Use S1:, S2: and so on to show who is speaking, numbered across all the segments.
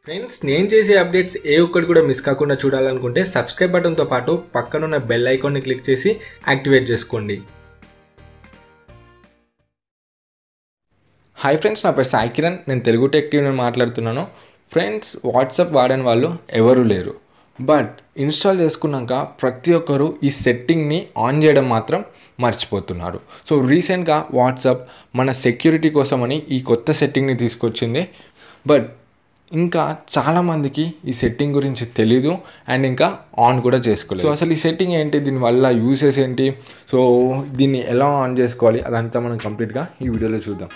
S1: Friends నేను చేసే updates ఏ ఒక్కటి కూడా మిస్ కాకుండా చూడాలనుకుంటే సబ్స్క్రైబ్ బటన్తో పాటు పక్కనున్న బెల్ ఐకాన్ని క్లిక్ చేసి యాక్టివేట్ చేసుకోండి. హాయ్ ఫ్రెండ్స్, నా పేరు సాయి కిరణ్. నేను తెలుగు టెక్ టీవీ నుంచి మాట్లాడుతున్నాను. ఫ్రెండ్స్, వాట్సాప్ వాడని వాళ్ళు ఎవరు లేరు. బట్ ఇన్స్టాల్ చేసుకున్నాక ప్రతి ఒక్కరు ఈ సెట్టింగ్ని ఆన్ చేయడం మాత్రం మర్చిపోతున్నారు. సో రీసెంట్గా వాట్సాప్ మన సెక్యూరిటీ కోసమని ఈ కొత్త సెట్టింగ్ని తీసుకొచ్చింది. బట్ ఇంకా చాలామందికి ఈ సెట్టింగ్ గురించి తెలీదు అండ్ ఇంకా ఆన్ కూడా చేసుకోలేదు. సో అసలు ఈ సెట్టింగ్ ఏంటి, దీనివల్ల యూసెస్ ఏంటి, సో దీన్ని ఎలా ఆన్ చేసుకోవాలి, అదంతా మనం కంప్లీట్గా ఈ వీడియోలో చూద్దాం.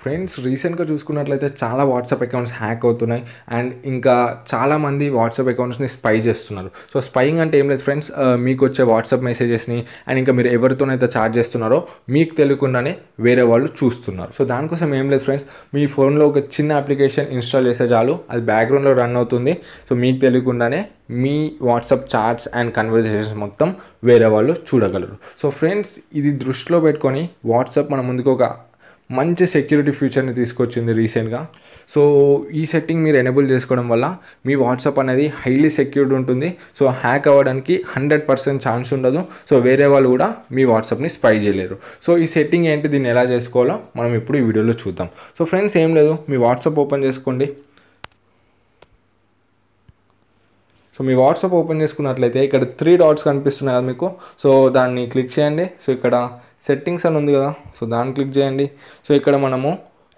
S1: ఫ్రెండ్స్, రీసెంట్గా చూసుకున్నట్లయితే చాలా వాట్సాప్ అకౌంట్స్ హ్యాక్ అవుతున్నాయి అండ్ ఇంకా చాలామంది వాట్సాప్ అకౌంట్స్ని స్పై చేస్తున్నారు. సో స్పైయింగ్ అంటే ఏం లేదు ఫ్రెండ్స్, మీకు వచ్చే వాట్సాప్ మెసేజెస్ని అండ్ ఇంకా మీరు ఎవరితోనైతే చాట్ చేస్తున్నారో మీకు తెలియకుండానే వేరే వాళ్ళు చూస్తున్నారు. సో దానికోసం ఏం లేదు ఫ్రెండ్స్, మీ ఫోన్లో ఒక చిన్న అప్లికేషన్ ఇన్స్టాల్ చేస్తే చాలు, అది బ్యాక్గ్రౌండ్లో రన్ అవుతుంది. సో మీకు తెలియకుండానే మీ వాట్సాప్ చాట్స్ అండ్ కన్వర్జేషన్స్ మొత్తం వేరే వాళ్ళు చూడగలరు. సో ఫ్రెండ్స్, ఇది దృష్టిలో పెట్టుకొని వాట్సాప్ మన ముందుకు ఒక మంచి సెక్యూరిటీ ఫీచర్ని తీసుకొచ్చింది రీసెంట్గా. సో ఈ సెట్టింగ్ మీరు ఎనేబుల్ చేసుకోవడం వల్ల మీ వాట్సాప్ అనేది హైలీ సెక్యూర్డ్ ఉంటుంది. సో హ్యాక్ అవ్వడానికి 100% ఛాన్స్ ఉండదు. సో వేరే వాళ్ళు కూడా మీ వాట్సాప్ని స్పై చేయలేరు. సో ఈ సెట్టింగ్ ఏంటి, దీన్ని ఎలా చేసుకోవాలో మనం ఇప్పుడు ఈ వీడియోలో చూద్దాం. సో ఫ్రెండ్స్, ఏం లేదు, మీ వాట్సాప్ ఓపెన్ చేసుకోండి. సో మీ వాట్సాప్ ఓపెన్ చేసుకున్నట్లయితే ఇక్కడ 3 డాట్స్ కనిపిస్తున్నాయి కదా మీకు. సో దాన్ని క్లిక్ చేయండి. సో ఇక్కడ సెట్టింగ్స్ అని ఉంది కదా, సో దాన్ని క్లిక్ చేయండి. సో ఇక్కడ మనము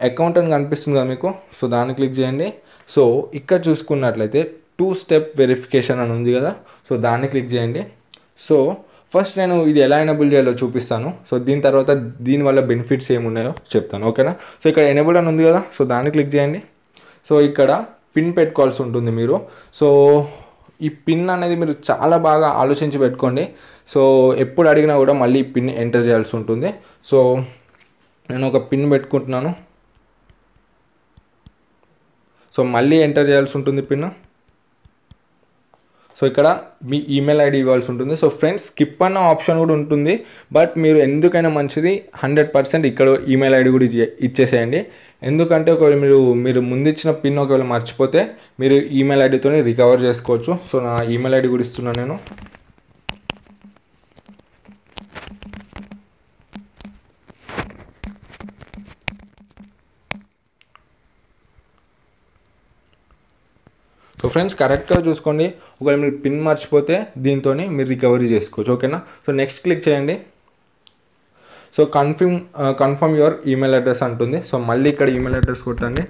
S1: అకౌంట్ అని కనిపిస్తుంది కదా మీకు, సో దాన్ని క్లిక్ చేయండి. సో ఇక్కడ చూసుకున్నట్లయితే 2 స్టెప్ వెరిఫికేషన్ అని ఉంది కదా, సో దాన్ని క్లిక్ చేయండి. సో ఫస్ట్ నేను ఇది ఎలా ఎనేబుల్ చేయాలో చూపిస్తాను. సో దీని తర్వాత దీనివల్ల బెనిఫిట్స్ ఏమున్నాయో చెప్తాను, ఓకేనా. సో ఇక్కడ ఎనేబుల్ అని ఉంది కదా, సో దాన్ని క్లిక్ చేయండి. సో ఇక్కడ పిన్ పెట్టుకోవాల్సి ఉంటుంది మీరు. సో ఈ పిన్ అనేది మీరు చాలా బాగా ఆలోచించి పెట్టుకోండి. సో ఎప్పుడు అడిగినా కూడా మళ్ళీ ఈ పిన్ ఎంటర్ చేయాల్సి ఉంటుంది. సో నేను ఒక పిన్ పెట్టుకుంటున్నాను. సో మళ్ళీ ఎంటర్ చేయాల్సి ఉంటుంది పిన్. సో ఇక్కడ మీ ఈమెయిల్ ఐడి ఇవ్వాల్సి ఉంటుంది. సో ఫ్రెండ్స్, స్కిప్ అన్న ఆప్షన్ కూడా ఉంటుంది, బట్ మీరు ఎందుకైనా మంచిది 100% ఇక్కడ ఈమెయిల్ ఐడి కూడా ఇచ్చేసేయండి. ఎందుకంటే ఒకవేళ మీరు ముందు ఇచ్చిన పిన్ ఒకవేళ మర్చిపోతే మీరు ఈమెయిల్ ఐడితో రికవర్ చేసుకోవచ్చు. సో నా ఈమెయిల్ ఐడి కూడా ఇస్తున్నాను నేను. సో ఫ్రెండ్స్, కరెక్ట్గా చూసుకోండి. ఒకవేళ మీరు పిన్ మర్చిపోతే దీంతో మీరు రికవరీ చేసుకోవచ్చు, ఓకేనా. సో నెక్స్ట్ క్లిక్ చేయండి. So confirm your email address అంటుంది. సో మళ్ళీ ఇక్కడ ఈమెయిల్ అడ్రస్ కొట్టండి.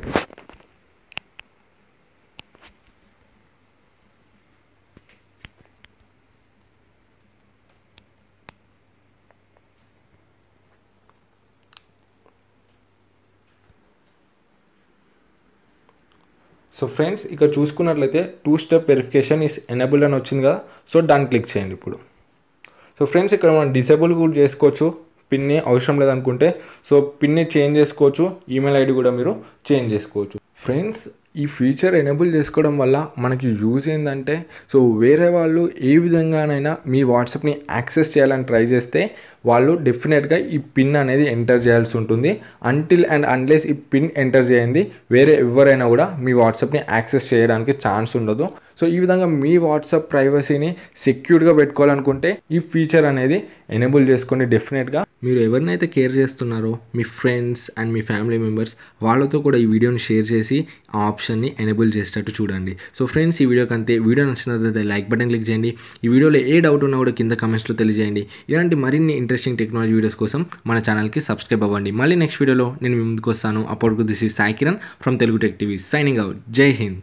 S1: సో ఫ్రెండ్స్, ఇక్కడ చూసుకున్నట్లయితే 2 స్టెప్ వెరిఫికేషన్ ఈస్ ఎనేబుల్డ్ అని వచ్చింది కదా, సో దాన్ని క్లిక్ చేయండి ఇప్పుడు. సో ఫ్రెండ్స్, ఇక్కడ మనం డిసేబుల్ కూడా చేసుకోవచ్చు, పిన్ని అవసరం లేదనుకుంటే. సో పిన్ని చేంజ్ చేసుకోవచ్చు, ఈమెయిల్ ఐడి కూడా మీరు చేంజ్ చేసుకోవచ్చు. ఫ్రెండ్స్, ఈ ఫీచర్ ఎనేబుల్ చేసుకోవడం వల్ల మనకి యూజ్ ఏంటంటే, సో వేరే వాళ్ళు ఏ విధంగానైనా మీ వాట్సాప్ని యాక్సెస్ చేయాలని ట్రై చేస్తే వాళ్ళు డెఫినెట్గా ఈ పిన్ అనేది ఎంటర్ చేయాల్సి ఉంటుంది. అంటిల్ అండ్ అన్లెస్ ఈ పిన్ ఎంటర్ చేయండి వేరే ఎవరైనా కూడా మీ వాట్సాప్ని యాక్సెస్ చేయడానికి ఛాన్స్ ఉండదు. సో ఈ విధంగా మీ వాట్సాప్ ప్రైవసీని సెక్యూర్డ్గా పెట్టుకోవాలనుకుంటే ఈ ఫీచర్ అనేది ఎనేబుల్ చేసుకోండి. డెఫినెట్గా మీరు ఎవరినైతే కేర్ చేస్తున్నారో మీ ఫ్రెండ్స్ అండ్ మీ ఫ్యామిలీ మెంబర్స్ వాళ్ళతో కూడా ఈ వీడియోని షేర్ చేసి ఆ ఆప్షన్ని ఎనేబుల్ చేసేటట్టు చూడండి. సో ఫ్రెండ్స్, ఈ వీడియోకి అంతే. వీడియో నచ్చినట్లయితే లైక్ బటన్ క్లిక్ చేయండి. ఈ వీడియోలో ఏ డౌట్ ఉన్నా కూడా కింద కమెంట్స్లో తెలియజేయండి. ఇలాంటి మరిన్ని ఇంట్రెస్టింగ్ టెక్నాలజీ వీడియోస్ కోసం మన ఛానల్కి సబ్స్క్రైబ్ అవ్వండి. మళ్ళీ నెక్స్ట్ వీడియోలో నేను మీ ముందుకు వస్తాను. అప్పటికు this is Sai Kiran from Telugu Tech TV signing out. Jai Hind.